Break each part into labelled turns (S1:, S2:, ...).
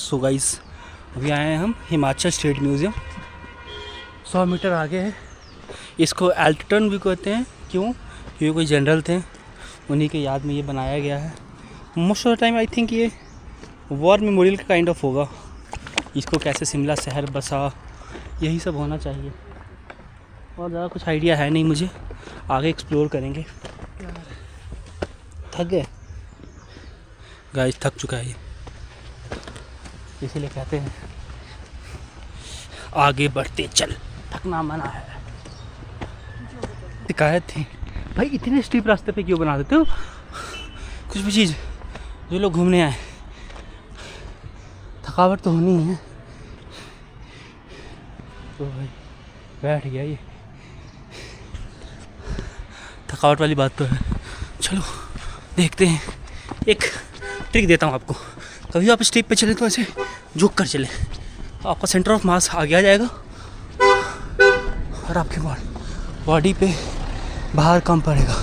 S1: So guys अभी आए हैं हम हिमाचल स्टेट म्यूज़ियम। 100 मीटर आगे है। इसको एल्टन भी कहते हैं। क्यों? क्योंकि कोई जनरल थे, उन्हीं के याद में ये बनाया गया है। Most of the time I think ये वॉर मेमोरियल का काइंड ऑफ होगा। इसको कैसे शिमला शहर बसा, यही सब होना चाहिए। और ज़्यादा कुछ आइडिया है नहीं मुझे, आगे एक्सप्लोर करेंगे। थक गए गाइस, थक चुका है ये, इसीलिए कहते हैं आगे बढ़ते चल, थकना मना है। शिकायत थी भाई, इतने स्टीप रास्ते पे क्यों बना देते हो? कुछ भी चीज़ जो लोग घूमने आए, थकावट तो होनी है। तो भाई बैठ गया ये, थकावट वाली बात तो है। चलो देखते हैं। एक ट्रिक देता हूँ आपको, कभी आप स्टेप पे चले तो ऐसे झुक कर चले, आपका सेंटर ऑफ मास आगे आ जाएगा और आपके बॉडी पे भार कम पड़ेगा।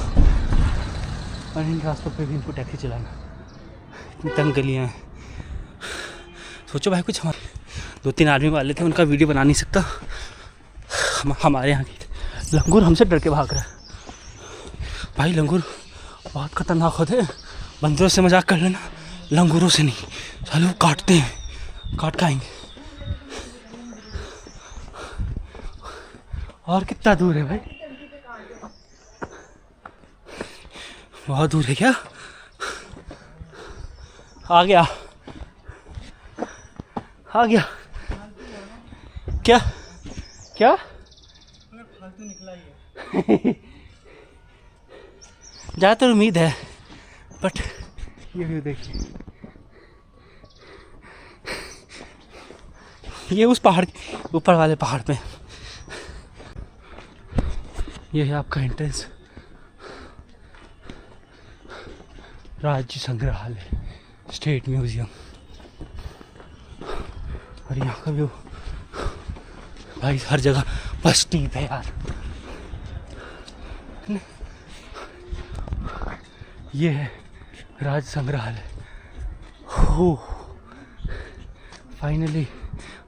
S1: और इन रास्तों पे भी इनको टैक्सी चलाना, इतनी तंग गलियाँ हैं। सोचो भाई, कुछ हमारे 2-3 आदमी वाले थे, उनका वीडियो बना नहीं सकता। हमारे यहाँ की लंगूर हमसे डर के भाग रहा है भाई। लंगूर बहुत खतरनाक होते हैं। बंदरों से मजाक कर लेना, लंगूरों से नहीं, साले वो काटते हैं, काट खाएंगे। और कितना दूर है भाई? बहुत दूर है क्या? आ गया, आ गया। क्या क्या फालतू निकला ही है। ज़्यादातर उम्मीद है, बट ये व्यू देखिए, ये उस पहाड़ ऊपर वाले पहाड़ पे। ये है आपका एंट्रेंस, राज्य संग्रहालय स्टेट म्यूजियम। और यहाँ का व्यू भाई, हर जगह बस स्टीप है यार। ये है राज्य संग्रहालय। हो फाइनली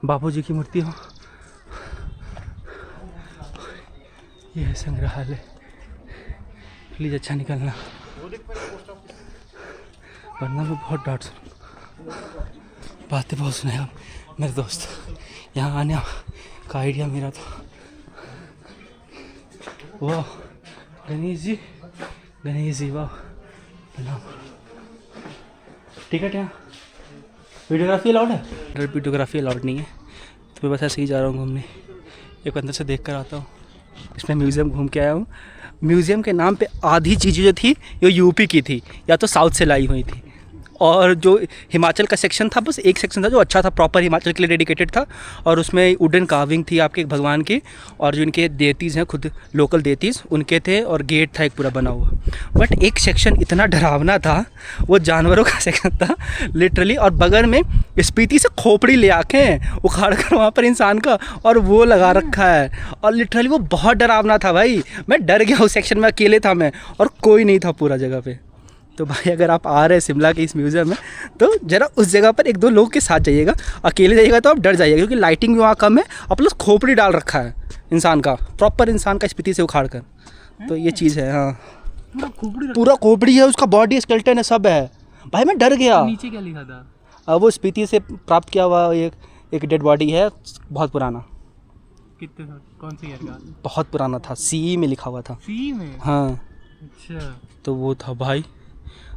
S1: बापूजी की मूर्ति हो। ये है संग्रहालय। प्लीज़ अच्छा निकलना, वरना मैं बहुत डांट सुनूँ। बातें बहुत सुने आप मेरे दोस्त। यहाँ आने का आइडिया मेरा था। वाह गणेश जी वाह। टिकट यहाँ वीडियोग्राफी अलाउड है? वीडियोग्राफी अलाउड नहीं है, तो मैं बस ऐसे ही जा रहा हूँ घूमने। एक अंदर से देख कर आता हूँ। इसमें म्यूज़ियम घूम के आया हूँ। म्यूज़ियम के नाम पे आधी चीज़ें जो थी ये यूपी की थी या तो साउथ से लाई हुई थी, और जो हिमाचल का सेक्शन था, बस एक सेक्शन था जो अच्छा था, प्रॉपर हिमाचल के लिए डेडिकेटेड था। और उसमें वुडन कार्विंग थी आपके भगवान की, और जो इनके देतीज़ हैं, खुद लोकल देतीज़, उनके थे, और गेट था एक पूरा बना हुआ। बट एक सेक्शन इतना डरावना था, वो जानवरों का सेक्शन था लिटरली। और बगल में स्पीति से खोपड़ी ले आके उखाड़ कर वहाँ पर इंसान का, और वो लगा रखा है। और लिटरली वो बहुत डरावना था भाई। मैं डर गया उस सेक्शन में, अकेले था मैं, और कोई नहीं था पूरा जगह पे। तो भाई अगर आप आ रहे हैं शिमला के इस म्यूज़ियम में, तो ज़रा उस जगह पर 1-2 लोग के साथ जाइएगा। अकेले जाइएगा तो आप डर जाइएगा, क्योंकि लाइटिंग भी वहाँ कम है, और प्लस खोपड़ी डाल रखा है इंसान का, प्रॉपर इंसान का स्पीति से उखाड़ कर। तो ये चीज़ है। हाँ, पूरा खोपड़ी है, उसका बॉडी स्केलेटन है, सब है भाई। मैं डर गया।
S2: नीचे क्या लिखा था?
S1: वो स्पीति से प्राप्त किया हुआ एक डेड बॉडी है, बहुत पुराना।
S2: कितने था? कौन सी ईयर का?
S1: बहुत पुराना था, CE में लिखा हुआ था।
S2: CE में?
S1: हाँ
S2: अच्छा, तो
S1: वो था भाई।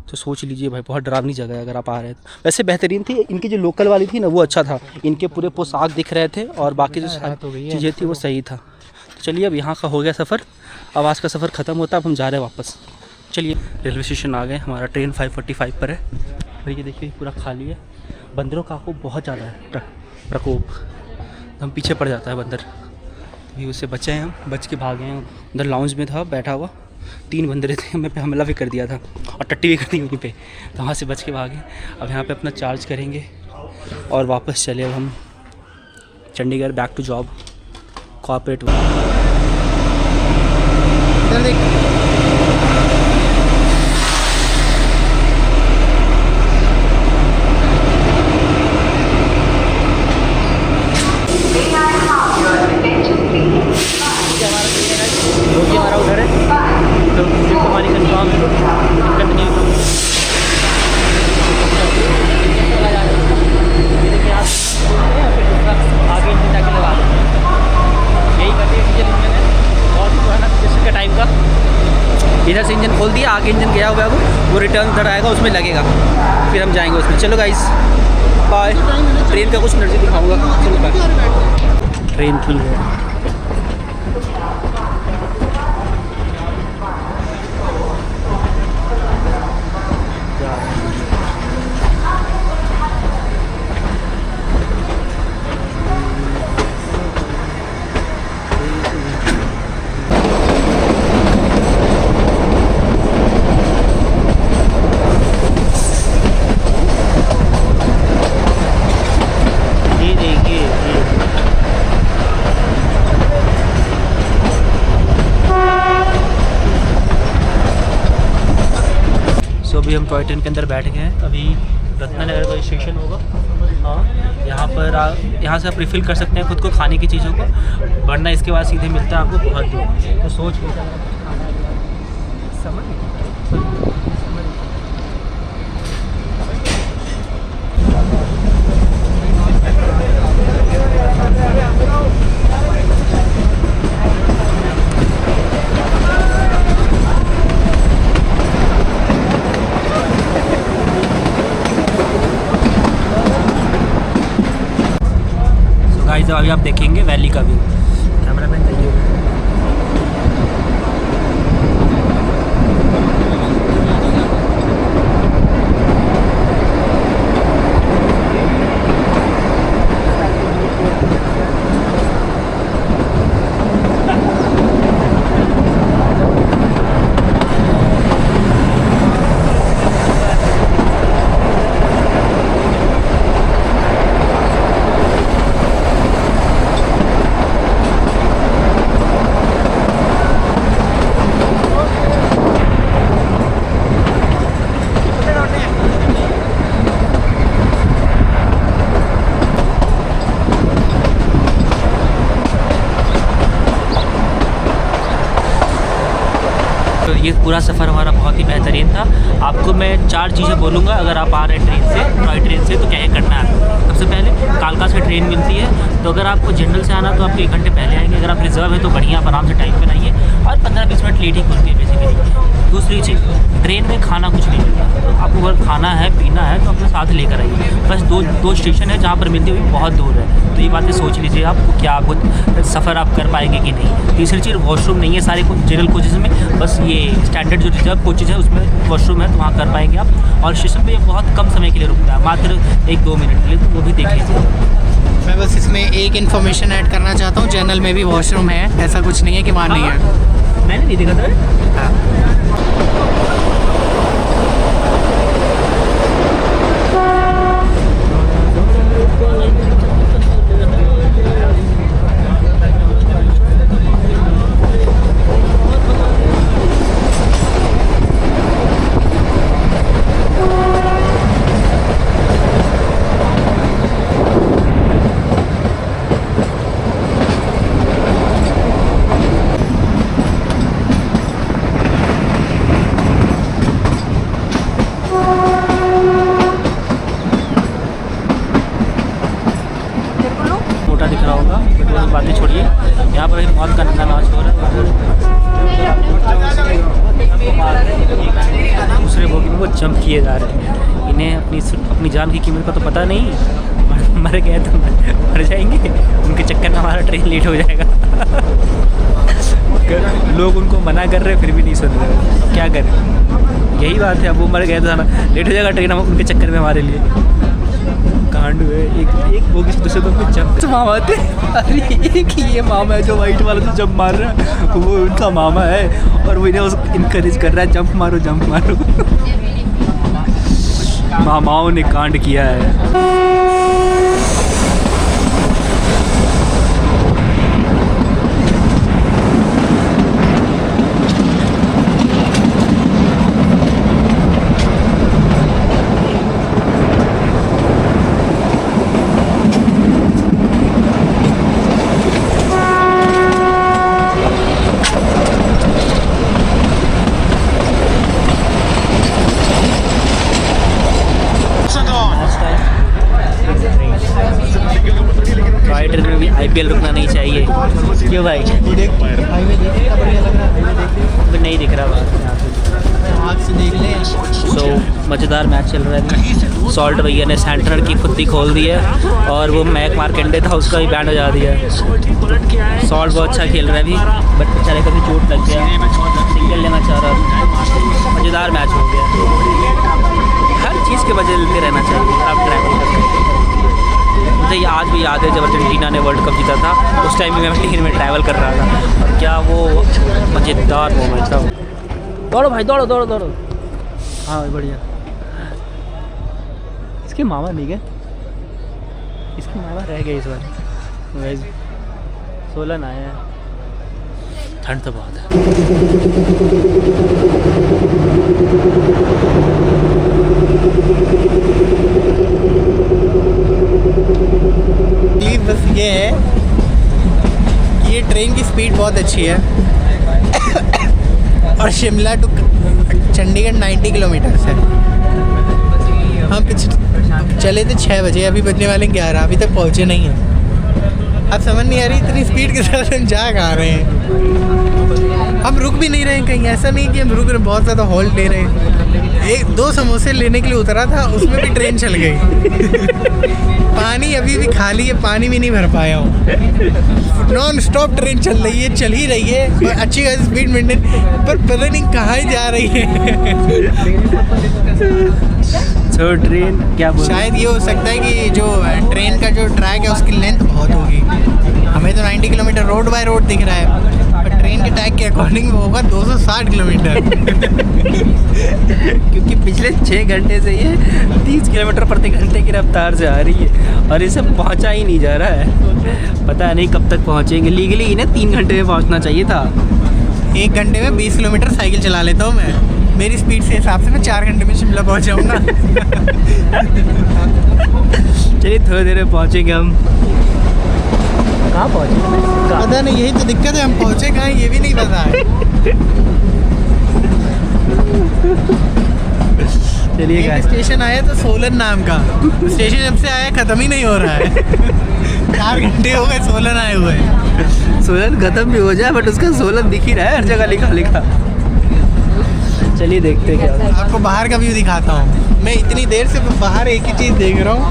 S1: तो सोच लीजिए भाई, बहुत डरावनी जगह है अगर आप आ रहे हैं तो। वैसे बेहतरीन थी, इनकी जो लोकल वाली थी ना वो अच्छा था, इनके पूरे पोशाक दिख रहे थे, और बाकी जो चीज़ें थी वो सही था। तो चलिए अब यहाँ का हो गया सफ़र, अब आज का सफ़र ख़त्म होता है, अब हम जा रहे हैं वापस। चलिए रेलवे स्टेशन आ गए, हमारा ट्रेन 5:45 पर है। और ये देखिए पूरा खाली है। बंदरों का आपको बहुत ज़्यादा है प्रकोप, हम पीछे पड़ जाता है बंदर। अभी उससे बचे हैं हम, बच के भागे हैं। उधर लाउंज में था बैठा हुआ, 3 बंदरे थे, हमें पे हमला भी कर दिया था और टट्टी भी कर दी वहीं पे, तो वहाँ से बच के भागे। अब यहाँ पे अपना चार्ज करेंगे और वापस चले अब हम Chandigarh, back to job, corporate. आगे इंजन गया हुआ है वो रिटर्न उधर आएगा, उसमें लगेगा, फिर हम जाएंगे उसमें। चलो गाइस बाय। ट्रेन का कुछ एनर्जी दिखाऊंगा। चलो बाय। ट्रेन खुल गया। अभी हम टॉय ट्रेन के अंदर बैठ गए हैं। अभी रत्नानगर का स्टेशन होगा। हाँ, यहाँ से आप रिफ़िल कर सकते हैं खुद को खाने की चीज़ों को, वरना इसके बाद सीधे मिलता है आपको बहुत दूर। तो सोच गाइस अभी आप देखेंगे वैली का व्यू। कैमरामैन चाहिए। ये पूरा सफ़र हमारा बहुत ही बेहतरीन था। आपको मैं 4 चीज़ें बोलूँगा अगर आप आ रहे हैं ट्रेन से, टॉय ट्रेन से, तो क्या करना है। सबसे पहले कालका से ट्रेन मिलती है, तो अगर आपको जनरल से आना तो आपको 1 घंटे पहले आएंगे। अगर आप रिजर्व है तो बढ़िया, आप आराम से टाइम पर आइए, और 15-20 मिनट लेट ही खुलती है बेसिकली। दूसरी चीज़, ट्रेन में खाना कुछ नहीं मिलता, तो आपको अगर खाना है पीना है तो अपने साथ लेकर आइए। बस दो स्टेशन है जहाँ पर मिलती हुई बहुत दूर है, तो ये बातें सोच लीजिए आपको क्या आपको सफ़र आप कर पाएंगे कि नहीं। तीसरी चीज़, वॉशरूम नहीं है सारे जनरल कोचेज़ में, बस ये स्टैंडर्ड जो रिजर्व कोचेज़ है उसमें वॉशरूम है, तो वहाँ कर पाएंगे आप। और स्टेशन पे बहुत कम समय के लिए रुकता है, मात्र 1-2 मिनट के लिए, तो वो भी देख लीजिए।
S3: मैं बस इसमें एक इन्फॉर्मेशन ऐड करना चाहता हूँ, जनरल में भी वॉशरूम है, ऐसा कुछ नहीं है कि वहाँ नहीं है।
S1: मैंने नहीं देखा था।
S3: हाँ।
S1: दिख रहा होगा, बट वो बातें छोड़िए। यहाँ पर एक बहुत गंदा नाच हो रहा है। दूसरे बोगी में वो जंप किए जा रहे हैं। इन्हें अपनी जान की कीमत का तो पता नहीं, मर गए तो मर जाएंगे, उनके चक्कर में हमारा ट्रेन लेट हो जाएगा। लोग उनको मना कर रहे फिर भी नहीं सुन रहे, क्या करें। यही बात है, अब वो मर गए तो लेट हो जाएगा ट्रेन, हम उनके चक्कर में हमारे लिए कांड हुए। एक बोगी से दूसरे बोगी जंप मामा थे। अरे एक ये मामा है जो वाइट वाला जो जंप मार रहा है, वो उनका मामा है, और वो इन्हें उसको इनकरेज कर रहा है, जंप मारो जंप मारो। मामाओं ने कांड किया है। IPL रुकना नहीं चाहिए, क्यों भाई? नहीं दिख रहा बात।
S3: आग से देख ले।
S1: सो मज़ेदार मैच चल रहा है अभी। सॉल्ट भैया ने सेंटर की फुद्दी खोल दी है और वो मैक मार्केंडे था उसका भी बैंड बजा दिया है। सॉल्ट बहुत अच्छा खेल रहा है अभी, बट बेचारे कभी चोट लग गया, सिंगल लेना चाह रहा था। मज़ेदार मैच हो गया। हर चीज़ के वजह लेते रहना चाहिए आप ट्रैवल करते। मुझे ये आज भी याद है जब अर्जेंटीना ने वर्ल्ड कप जीता था, उस टाइम भी मैं प्लेन में ट्रैवल कर रहा था। और क्या वो मज़ेदार मोमेंट था। दौड़ो भाई, दौड़ो दौड़ो दौड़ो। हाँ भाई बढ़िया। इसके मामा नहीं गए, इसके मामा रह गए इस बार। वैसे सोलन आए हैं, ठंड तो बहुत है।
S3: बस ये है कि ये ट्रेन की स्पीड बहुत अच्छी है और शिमला टू चंडीगढ़ 90 किलोमीटर है। हम चले थे 6 बजे, अभी बजने वाले 11, अभी तक पहुँचे नहीं हैं। अब समझ नहीं आ रही इतनी स्पीड के साथ हम जा कहाँ रहे हैं। हम रुक भी नहीं रहे हैं कहीं, ऐसा नहीं कि हम रुक रहे, बहुत ज़्यादा होल्ड ले रहे हैं। 1-2 समोसे लेने के लिए उतरा था, उसमें भी ट्रेन चल गई। पानी अभी भी खाली है, पानी भी नहीं भर पाया हूँ। नॉन स्टॉप ट्रेन चल रही है, चल ही रही है और अच्छी खासी स्पीड मेंटेन, पर पता नहीं कहाँ ही जा रही है।
S1: तो ट्रेन क्या बोल,
S3: शायद ये हो सकता है कि जो ट्रेन का जो ट्रैक है उसकी लेंथ बहुत होगी। हमें तो 90 किलोमीटर रोड बाय रोड दिख रहा है, पर ट्रेन के ट्रैक के अकॉर्डिंग वो होगा 260 किलोमीटर।
S1: क्योंकि पिछले 6 घंटे से ये 30 किलोमीटर प्रति घंटे की रफ्तार से आ रही है और इसे पहुंचा ही नहीं जा रहा है। पता नहीं कब तक पहुंचेंगे। लीगली इन्हें 3 घंटे में पहुंचना चाहिए था।
S3: 1 घंटे में 20 किलोमीटर साइकिल चला लेता हूँ मैं। मेरी स्पीड से हिसाब से मैं 4 घंटे में शिमला पहुँच जाऊँगा।
S1: चलिए थोड़ी देर में पहुँचेंगे हम। कहाँ पहुँचे?
S3: पता नहीं, यही तो दिक्कत है, हम पहुँचे कहाँ ये भी नहीं पता है।
S1: चलिए
S3: एक स्टेशन आया तो सोलन नाम का, स्टेशन जब से आया ख़त्म ही नहीं हो रहा है। 4 घंटे हो गए सोलन आए हुए।
S1: सोलन खत्म भी हो जाए बट उसका सोलन दिख ही रहा है हर जगह लिखा लिखा। चलिए देखते हैं क्या।
S3: आपको बाहर का व्यू दिखाता हूँ। मैं इतनी देर से बाहर एक ही चीज़ देख रहा हूँ,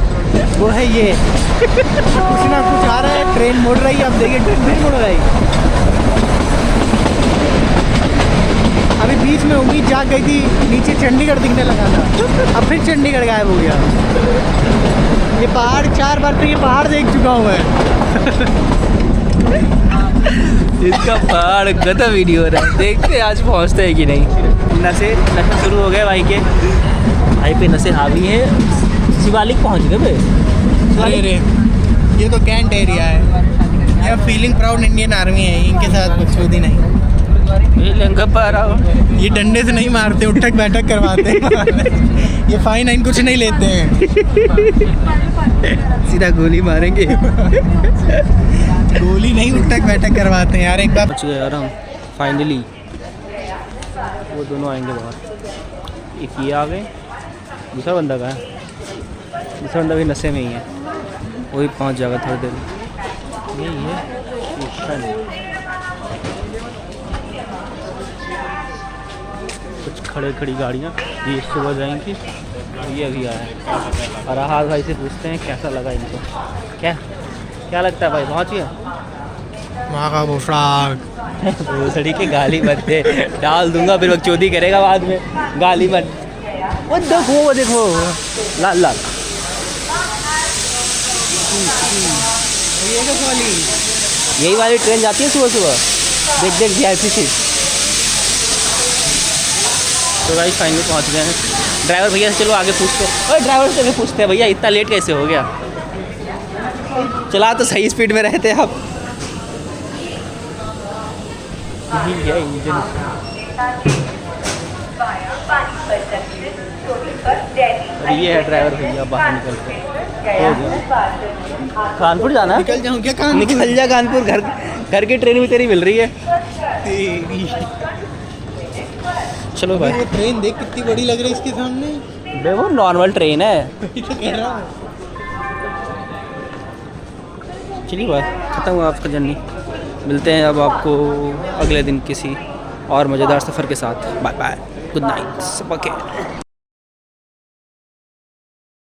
S3: वो है ये। कुछ ना कुछ आ रहा है, ट्रेन मुड़ रही है। अब देखिए ट्रेन फिर मुड़ रही है। अभी बीच में उम्मीद जाग गई थी, नीचे चंडीगढ़ दिखने लगा था, अब फिर चंडीगढ़ गायब हो गया। ये पहाड़ 4 बार तो ये पहाड़ देख चुका हूँ मैं।
S1: इसका पहाड़ गदम ही नहीं हो रहा है। देखते हैं आज पहुंचते हैं कि नहीं। नशे शुरू हो गए भाई के, भाई पे नशे हावी है। शिवालिक पहुंच गए भाई।
S3: अरे ये तो कैंट एरिया है। यह फीलिंग प्राउड इंडियन आर्मी है, इनके साथ बकचोदी नहीं।
S1: ये लहंगा पा रहा हूँ।
S3: ये डंडे से नहीं मारते, उठक बैठक करवाते हैं। ये फाइन आइन कुछ नहीं लेते हैं,
S1: सीधा गोली मारेंगे।
S3: गोली नहीं, उठक बैठक करवाते हैं यार। एक बार
S1: पहुँच गए यार हम फाइनली। वो दोनों आएंगे बाहर। एक ये आ गए, दूसरा बंदा का है, दूसरा बंदा भी नशे में ही है, वही पहुँच जाएगा थोड़ी देर में। यही है स्टेशन। कुछ खड़ी गाड़ियाँ ये सुबह जाएंगी, ये अभी आया है। और हाथ भाई से पूछते हैं कैसा लगा इनको। क्या लगता है भाई, पहुँच गया?
S3: वहाँ का पोशाक
S1: भोसड़ी के गाली मत दे, डाल दूंगा फिर बकचोदी करेगा बाद में। गाली मत। वो देखो लाल लाल। यही वाली ट्रेन जाती है सुबह सुबह। देख VIP सीट। तो भाई फाइनली पहुंच गए हैं। ड्राइवर भैया से चलो आगे पूछते हैं। अरे ड्राइवर से पूछते हैं भैया इतना लेट कैसे हो गया? चला तो सही स्पीड में रहते आप। यही है इंजन। और ये है ड्राइवर भैया बाहर निकलते हैं। हो गया। कानपुर जाना?
S3: निकल जाऊँ क्या? कानपुर
S1: निकल जा कानपुर। घर की ट्रेन भी तेरी मिल रही है। चलो भाई।
S3: वो ट्रेन देख कितनी बड़ी लग रही है इसके सामने।
S1: बे वो नॉर्मल ट्रेन है।
S3: तो कह रहा हूँ।
S1: चलिए भाई खत्म हुआ आपका जर्नी। मिलते हैं अब आपको अगले दिन किसी और मज़ेदार सफ़र के साथ। Bye bye, good night, okay.